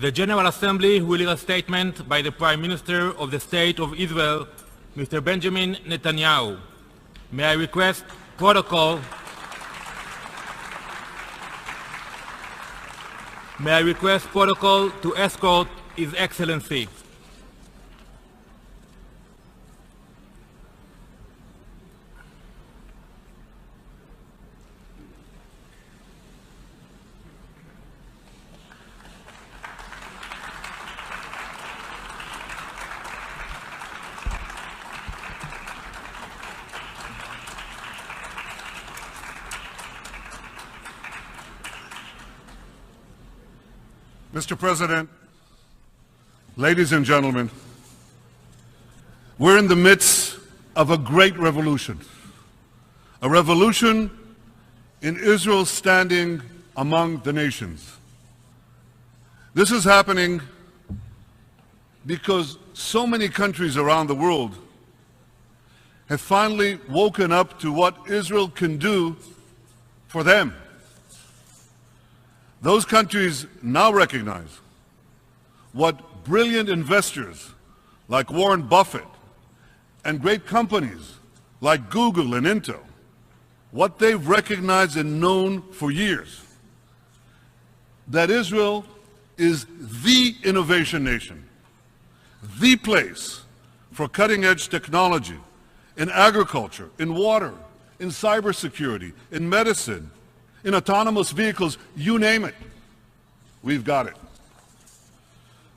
The General Assembly will hear a statement by the Prime Minister of the State of Israel, Mr. Benjamin Netanyahu. May I request protocol to escort His Excellency. Mr. President, ladies and gentlemen, we're in the midst of a great revolution. A revolution in Israel's standing among the nations. This is happening because so many countries around the world have finally woken up to what Israel can do for them. Those countries now recognize what brilliant investors like Warren Buffett and great companies like Google and Intel, what they've recognized and known for years, that Israel is the innovation nation, the place for cutting-edge technology in agriculture, in water, in cybersecurity, in medicine, in autonomous vehicles, you name it, we've got it.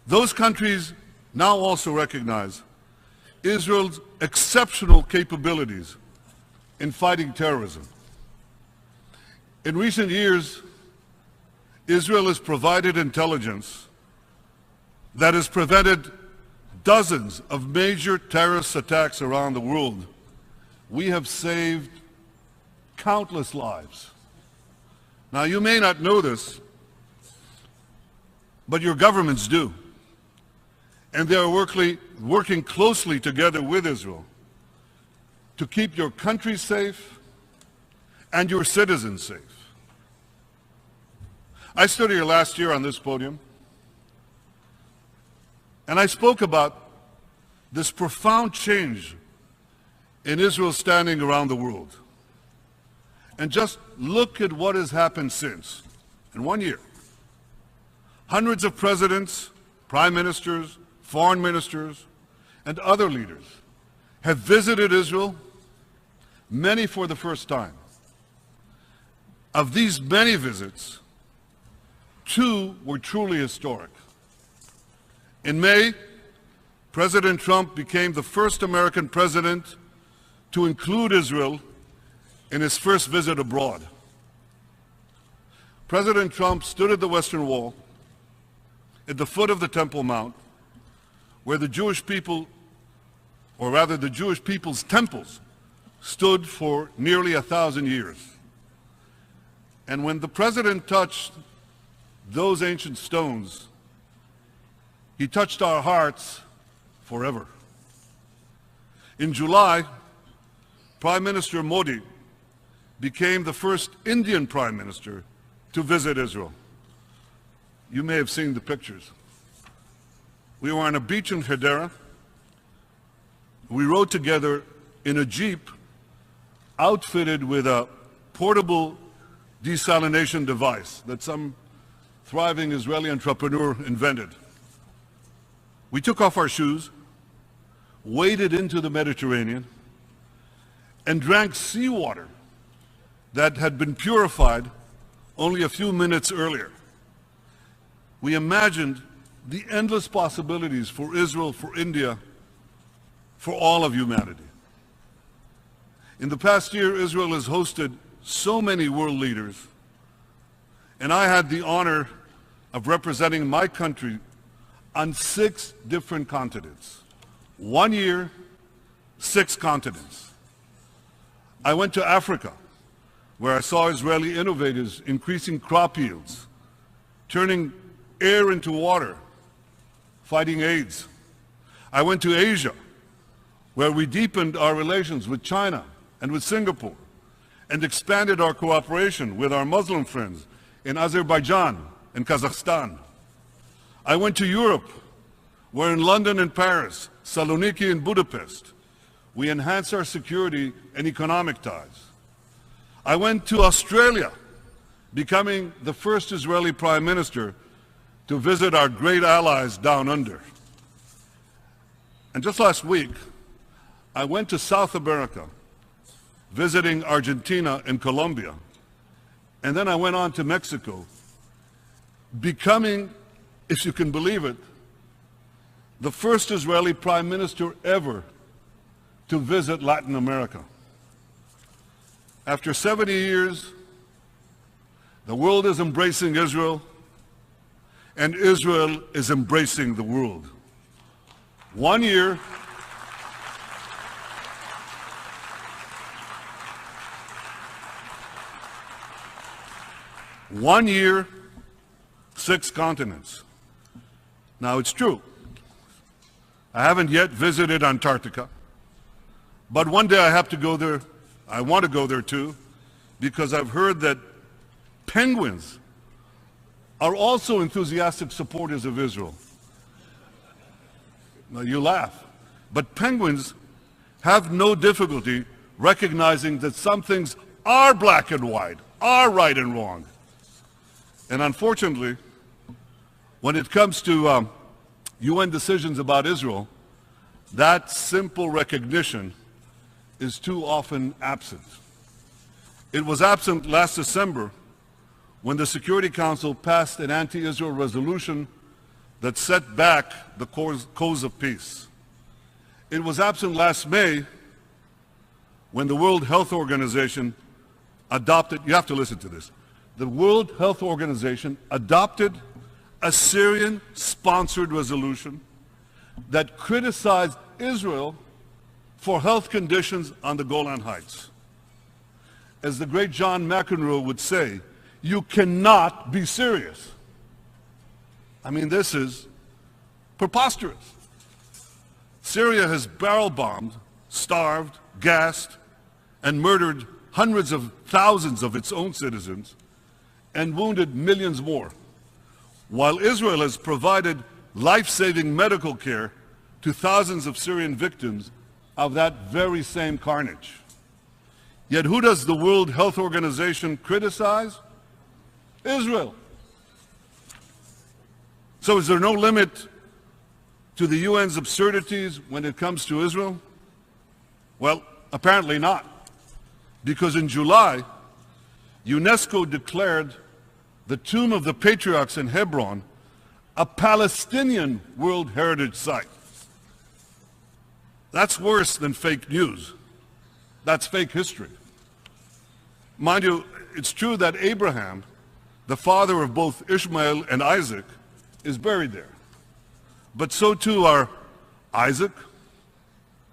Those countries now also recognize Israel's exceptional capabilities in fighting terrorism. In recent years, Israel has provided intelligence that has prevented dozens of major terrorist attacks around the world. We have saved countless lives. Now, you may not know this, but your governments do. And they are working closely together with Israel to keep your country safe and your citizens safe. I stood here last year on this podium, and I spoke about this profound change in Israel's standing around the world. And just look at what has happened since. In 1 year, hundreds of presidents, prime ministers, foreign ministers, and other leaders have visited Israel, many for the first time. Of these many visits, 2 were truly historic. In May, President Trump became the first American president to include Israel in his first visit abroad. President Trump stood at the Western Wall, at the foot of the Temple Mount, where the Jewish people, or rather the Jewish people's temples, stood for nearly 1,000 years. And when the president touched those ancient stones, he touched our hearts forever. In July, Prime Minister Modi became the first Indian Prime Minister to visit Israel. You may have seen the pictures. We were on a beach in Hadera. We rode together in a Jeep outfitted with a portable desalination device that some thriving Israeli entrepreneur invented. We took off our shoes, waded into the Mediterranean, and drank seawater that had been purified only a few minutes earlier. We imagined the endless possibilities for Israel, for India, for all of humanity. In the past year, Israel has hosted so many world leaders, and I had the honor of representing my country on 6 different continents. 1 year, 6 continents. I went to Africa, where I saw Israeli innovators increasing crop yields, turning air into water, fighting AIDS. I went to Asia, where we deepened our relations with China and with Singapore, and expanded our cooperation with our Muslim friends in Azerbaijan and Kazakhstan. I went to Europe, where in London and Paris, Saloniki and Budapest, we enhanced our security and economic ties. I went to Australia, becoming the first Israeli Prime Minister to visit our great allies down under. And just last week, I went to South America, visiting Argentina and Colombia. And then I went on to Mexico, becoming, if you can believe it, the first Israeli Prime Minister ever to visit Latin America. After 70 years, the world is embracing Israel, and Israel is embracing the world. 1 year, one year, 6 continents. Now it's true, I haven't yet visited Antarctica, but one day I have to go there. I want to go there too, because I've heard that penguins are also enthusiastic supporters of Israel. Now you laugh, but penguins have no difficulty recognizing that some things are black and white, are right and wrong. And unfortunately, when it comes to UN decisions about Israel, that simple recognition is too often absent. It was absent last December when the Security Council passed an anti-Israel resolution that set back the cause of peace. It was absent last May when the World Health Organization adopted, you have to listen to this, the World Health Organization adopted a Syrian-sponsored resolution that criticized Israel for health conditions on the Golan Heights. As the great John McEnroe would say, you cannot be serious. I mean, this is preposterous. Syria has barrel-bombed, starved, gassed, and murdered hundreds of thousands of its own citizens and wounded millions more, while Israel has provided life-saving medical care to thousands of Syrian victims of that very same carnage. Yet who does the World Health Organization criticize? Israel. So is there no limit to the UN's absurdities when it comes to Israel? Well, apparently not. Because in July, UNESCO declared the Tomb of the Patriarchs in Hebron a Palestinian World Heritage Site. That's worse than fake news. That's fake history. Mind you, it's true that Abraham, the father of both Ishmael and Isaac, is buried there. But so too are Isaac,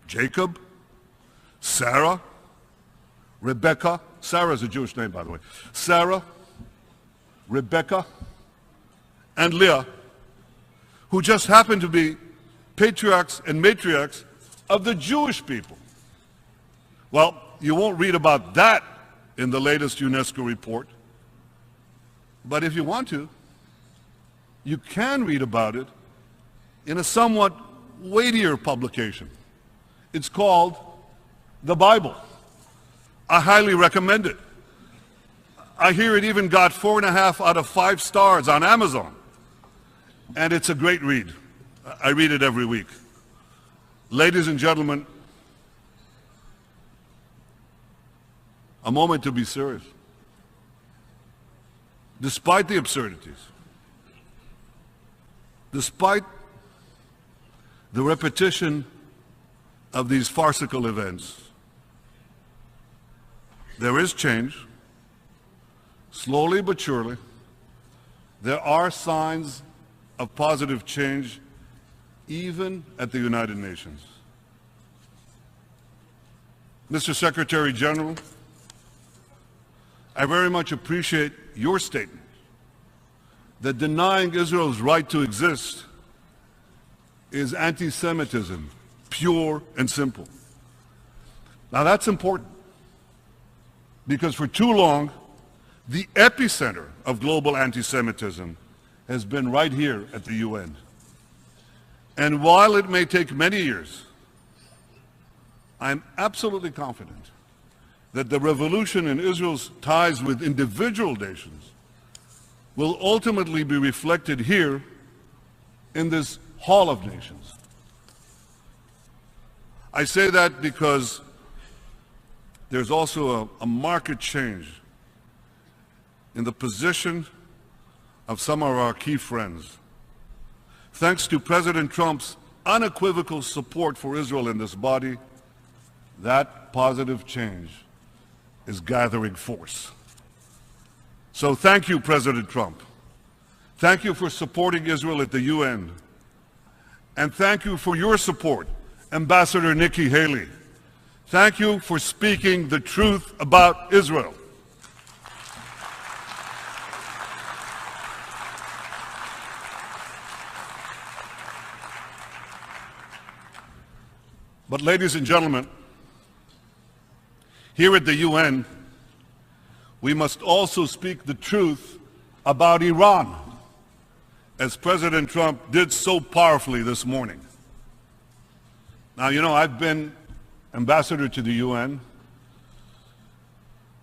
Jacob, Sarah, Rebecca. Sarah is a Jewish name, by the way. Sarah, Rebecca, and Leah, who just happen to be patriarchs and matriarchs of the Jewish people. Well, you won't read about that in the latest UNESCO report, but if you want to, you can read about it in a somewhat weightier publication. It's called the Bible. I highly recommend it. I hear it even got 4.5 out of 5 stars on Amazon. And it's a great read. I read it every week. Ladies and gentlemen, a moment to be serious. Despite the absurdities, despite the repetition of these farcical events, there is change. Slowly but surely, there are signs of positive change even at the United Nations. Mr. Secretary General, I very much appreciate your statement that denying Israel's right to exist is anti-Semitism, pure and simple. Now that's important, because for too long, the epicenter of global anti-Semitism has been right here at the UN. And while it may take many years, I'm absolutely confident that the revolution in Israel's ties with individual nations will ultimately be reflected here in this Hall of Nations. I say that because there's also a marked change in the position of some of our key friends. Thanks to President Trump's unequivocal support for Israel in this body, that positive change is gathering force. So thank you, President Trump. Thank you for supporting Israel at the UN. And thank you for your support, Ambassador Nikki Haley. Thank you for speaking the truth about Israel. But ladies and gentlemen, here at the UN, we must also speak the truth about Iran, as President Trump did so powerfully this morning. Now, you know, I've been ambassador to the UN,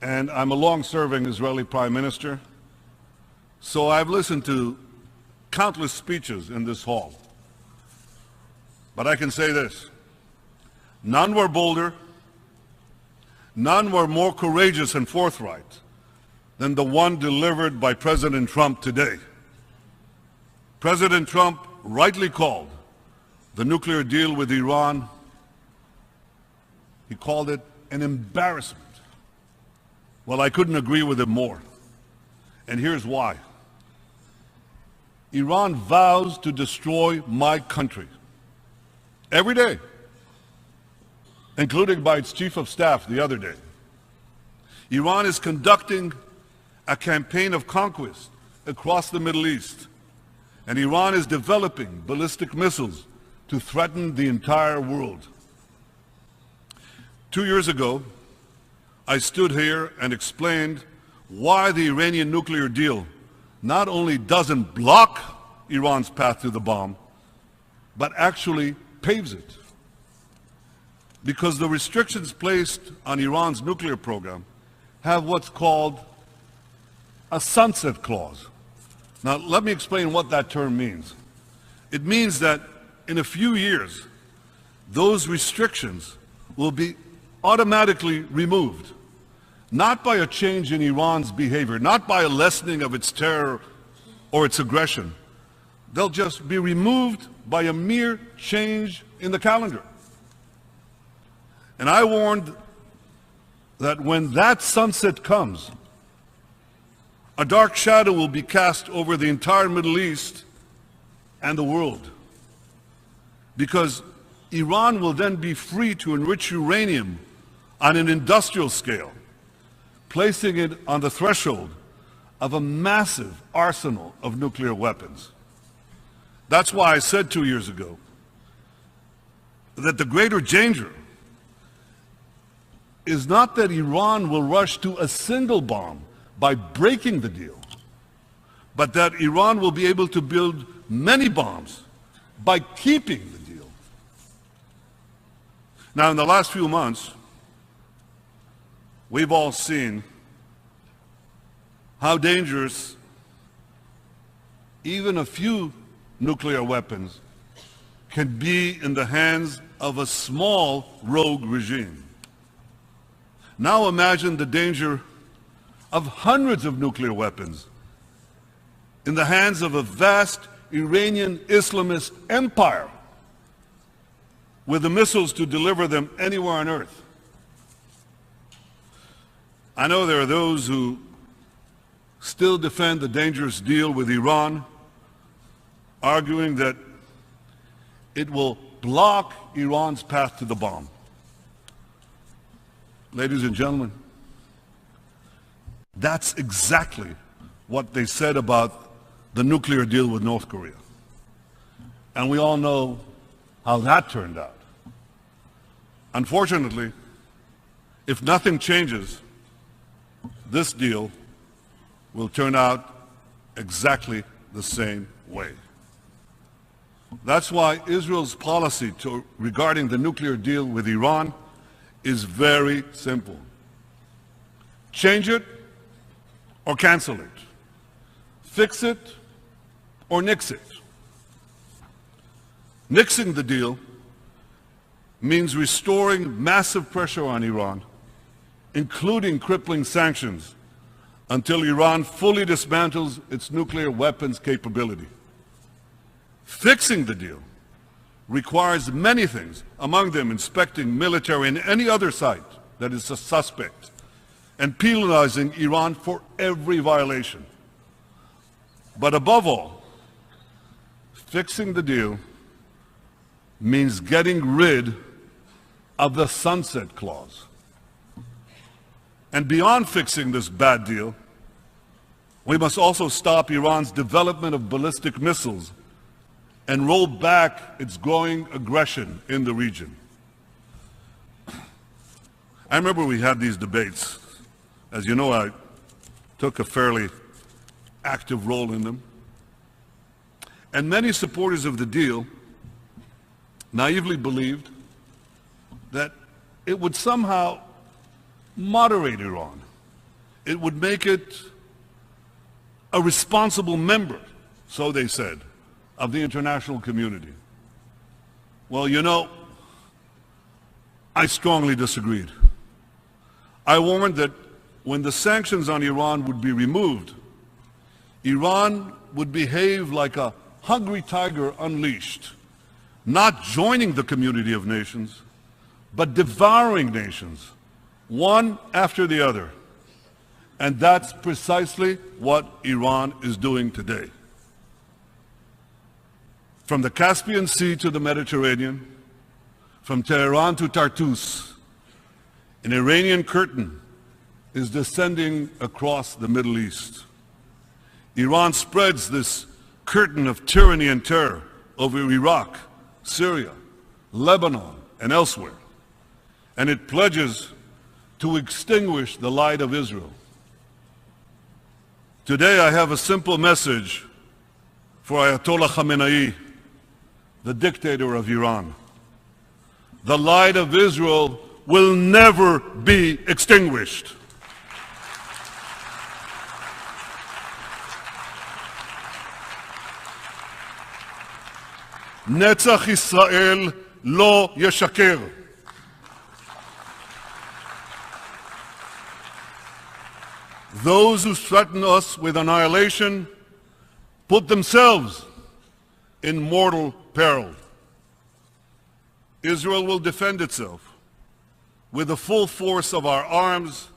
and I'm a long-serving Israeli prime minister, so I've listened to countless speeches in this hall. But I can say this: none were bolder, none were more courageous and forthright than the one delivered by President Trump today. President Trump rightly called the nuclear deal with Iran, he called it an embarrassment. Well, I couldn't agree with him more. And here's why. Iran vows to destroy my country every day, including by its chief of staff the other day. Iran is conducting a campaign of conquest across the Middle East, and Iran is developing ballistic missiles to threaten the entire world. 2 years ago, I stood here and explained why the Iranian nuclear deal not only doesn't block Iran's path to the bomb, but actually paves it. Because the restrictions placed on Iran's nuclear program have what's called a sunset clause. Now, let me explain what that term means. It means that in a few years, those restrictions will be automatically removed, not by a change in Iran's behavior, not by a lessening of its terror or its aggression. They'll just be removed by a mere change in the calendar. And I warned that when that sunset comes, a dark shadow will be cast over the entire Middle East and the world, because Iran will then be free to enrich uranium on an industrial scale, placing it on the threshold of a massive arsenal of nuclear weapons. That's why I said 2 years ago that the greater danger is not that Iran will rush to a single bomb by breaking the deal, but that Iran will be able to build many bombs by keeping the deal. Now, in the last few months, we've all seen how dangerous even a few nuclear weapons can be in the hands of a small rogue regime. Now imagine the danger of hundreds of nuclear weapons in the hands of a vast Iranian Islamist empire with the missiles to deliver them anywhere on earth. I know there are those who still defend the dangerous deal with Iran, arguing that it will block Iran's path to the bomb. Ladies and gentlemen, that's exactly what they said about the nuclear deal with North Korea. And we all know how that turned out. Unfortunately, if nothing changes, this deal will turn out exactly the same way. That's why Israel's policy regarding the nuclear deal with Iran is very simple. Change it or cancel it. Fix it or nix it. Nixing the deal means restoring massive pressure on Iran, including crippling sanctions, until Iran fully dismantles its nuclear weapons capability. Fixing the deal requires many things, among them inspecting military and any other site that is a suspect, and penalizing Iran for every violation. But above all, fixing the deal means getting rid of the sunset clause. And beyond fixing this bad deal, we must also stop Iran's development of ballistic missiles and roll back its growing aggression in the region. I remember we had these debates. As you know, I took a fairly active role in them. And many supporters of the deal naively believed that it would somehow moderate Iran. It would make it a responsible member, so they said, of the international community. Well, you know, I strongly disagreed. I warned that when the sanctions on Iran would be removed, Iran would behave like a hungry tiger unleashed, not joining the community of nations, but devouring nations, one after the other. And that's precisely what Iran is doing today. From the Caspian Sea to the Mediterranean, from Tehran to Tartus, an Iranian curtain is descending across the Middle East. Iran spreads this curtain of tyranny and terror over Iraq, Syria, Lebanon, and elsewhere. And it pledges to extinguish the light of Israel. Today I have a simple message for Ayatollah Khamenei, the dictator of Iran. The light of Israel will never be extinguished. Netzach Israel lo yeshakir. Those who threaten us with annihilation put themselves in mortal peril. Israel will defend itself with the full force of our arms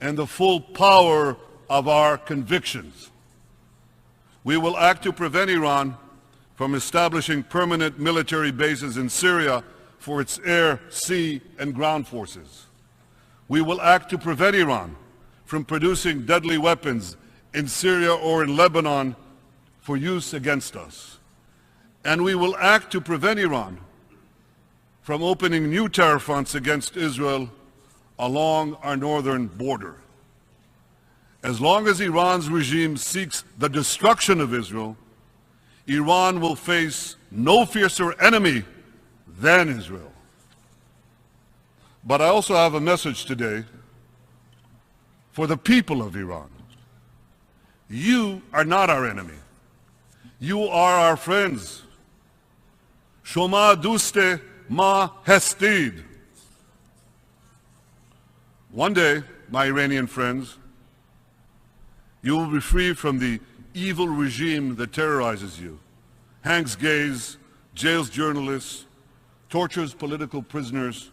and the full power of our convictions. We will act to prevent Iran from establishing permanent military bases in Syria for its air, sea, and ground forces. We will act to prevent Iran from producing deadly weapons in Syria or in Lebanon for use against us. And we will act to prevent Iran from opening new terror fronts against Israel along our northern border. As long as Iran's regime seeks the destruction of Israel, Iran will face no fiercer enemy than Israel. But I also have a message today for the people of Iran. You are not our enemy. You are our friends. Shoma duste ma hestid. One day, my Iranian friends, you will be free from the evil regime that terrorizes you, hangs gays, jails journalists, tortures political prisoners,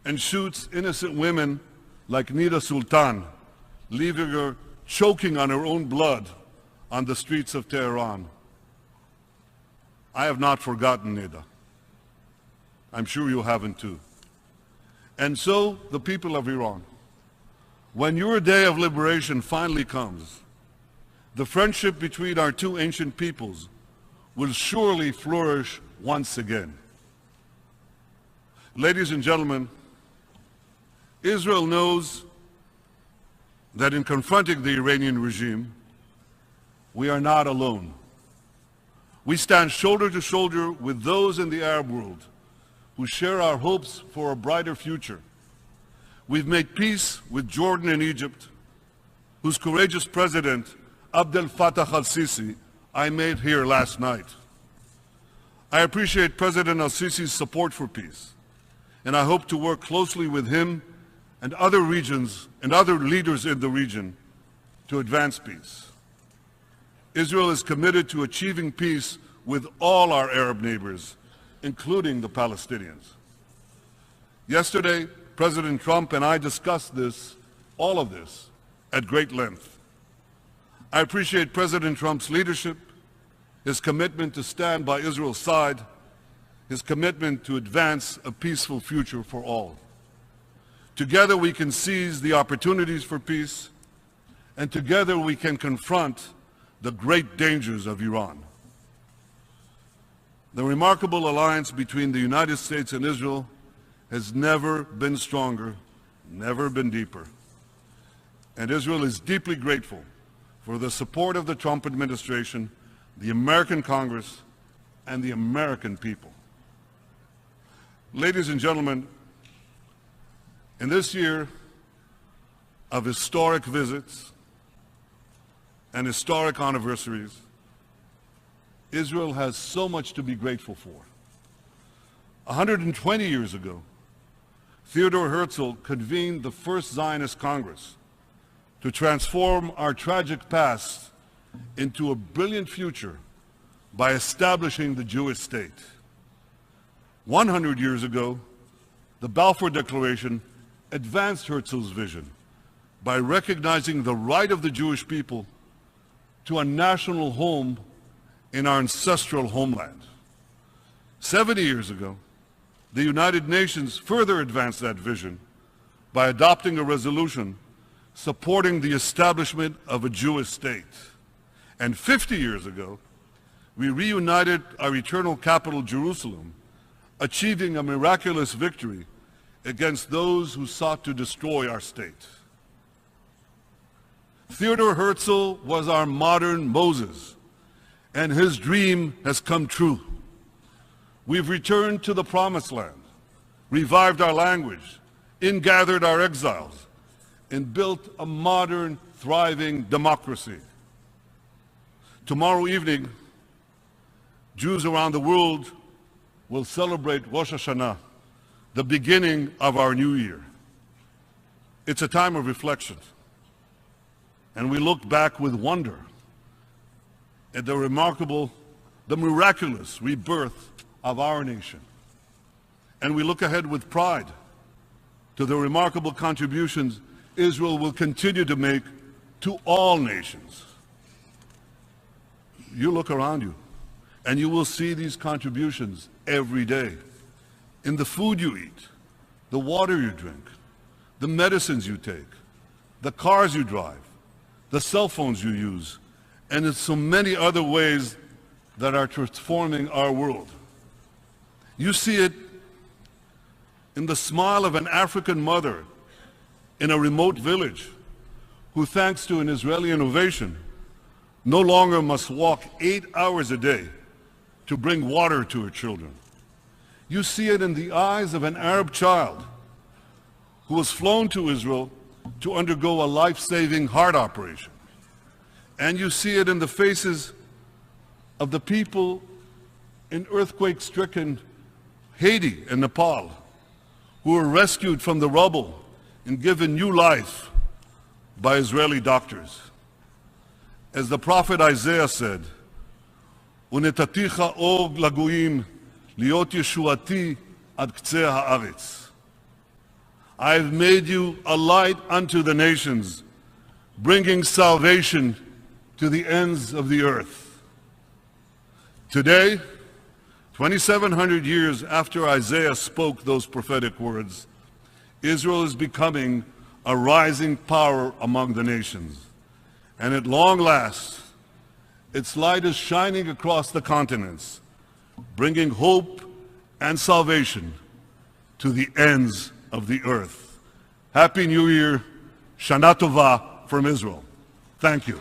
and shoots innocent women like Nida Sultan, leaving her choking on her own blood on the streets of Tehran. I have not forgotten Nida. I'm sure you haven't too. And so, the people of Iran, when your day of liberation finally comes, the friendship between our two ancient peoples will surely flourish once again. Ladies and gentlemen, Israel knows that in confronting the Iranian regime, we are not alone. We stand shoulder to shoulder with those in the Arab world who share our hopes for a brighter future. We've made peace with Jordan and Egypt, whose courageous president, Abdel Fattah al-Sisi, I met here last night. I appreciate President al-Sisi's support for peace, and I hope to work closely with him and other regions and other leaders in the region to advance peace. Israel is committed to achieving peace with all our Arab neighbors, including the Palestinians. Yesterday, President Trump and I discussed all of this, at great length. I appreciate President Trump's leadership, his commitment to stand by Israel's side, his commitment to advance a peaceful future for all. Together we can seize the opportunities for peace, and together we can confront the great dangers of Iran. The remarkable alliance between the United States and Israel has never been stronger, never been deeper. And Israel is deeply grateful for the support of the Trump administration, the American Congress, and the American people. Ladies and gentlemen, in this year of historic visits and historic anniversaries, Israel has so much to be grateful for. 120 years ago, Theodore Herzl convened the first Zionist Congress to transform our tragic past into a brilliant future by establishing the Jewish state. 100 years ago, the Balfour Declaration advanced Herzl's vision by recognizing the right of the Jewish people to a national home in our ancestral homeland. 70 years ago, the United Nations further advanced that vision by adopting a resolution supporting the establishment of a Jewish state. And 50 years ago, we reunited our eternal capital, Jerusalem, achieving a miraculous victory against those who sought to destroy our state. Theodor Herzl was our modern Moses, and his dream has come true. We've returned to the Promised Land, revived our language, ingathered our exiles, and built a modern, thriving democracy. Tomorrow evening, Jews around the world will celebrate Rosh Hashanah, the beginning of our new year. It's a time of reflection, and we look back with wonder at the miraculous rebirth of our nation. And we look ahead with pride to the remarkable contributions Israel will continue to make to all nations. You look around you, and you will see these contributions every day. In the food you eat, the water you drink, the medicines you take, the cars you drive, the cell phones you use, and in so many other ways that are transforming our world. You see it in the smile of an African mother in a remote village who, thanks to an Israeli innovation, no longer must walk 8 hours a day to bring water to her children. You see it in the eyes of an Arab child who was flown to Israel to undergo a life-saving heart operation. And you see it in the faces of the people in earthquake-stricken Haiti and Nepal who were rescued from the rubble and given new life by Israeli doctors. As the prophet Isaiah said, "Unetaticha or lagoyim liot yeshuati ad ktseh haaretz." I have made you a light unto the nations, bringing salvation to the ends of the earth. Today, 2,700 years after Isaiah spoke those prophetic words, Israel is becoming a rising power among the nations. And at long last, its light is shining across the continents, bringing hope and salvation to the ends of the earth. Happy New Year, Shana Tova from Israel. Thank you.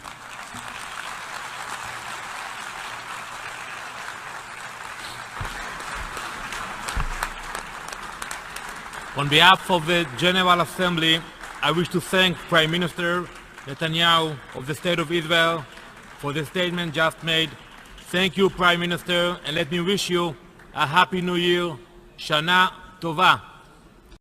On behalf of the General Assembly, I wish to thank Prime Minister Netanyahu of the State of Israel for the statement just made. Thank you, Prime Minister, and let me wish you a Happy New Year, Shana Tova.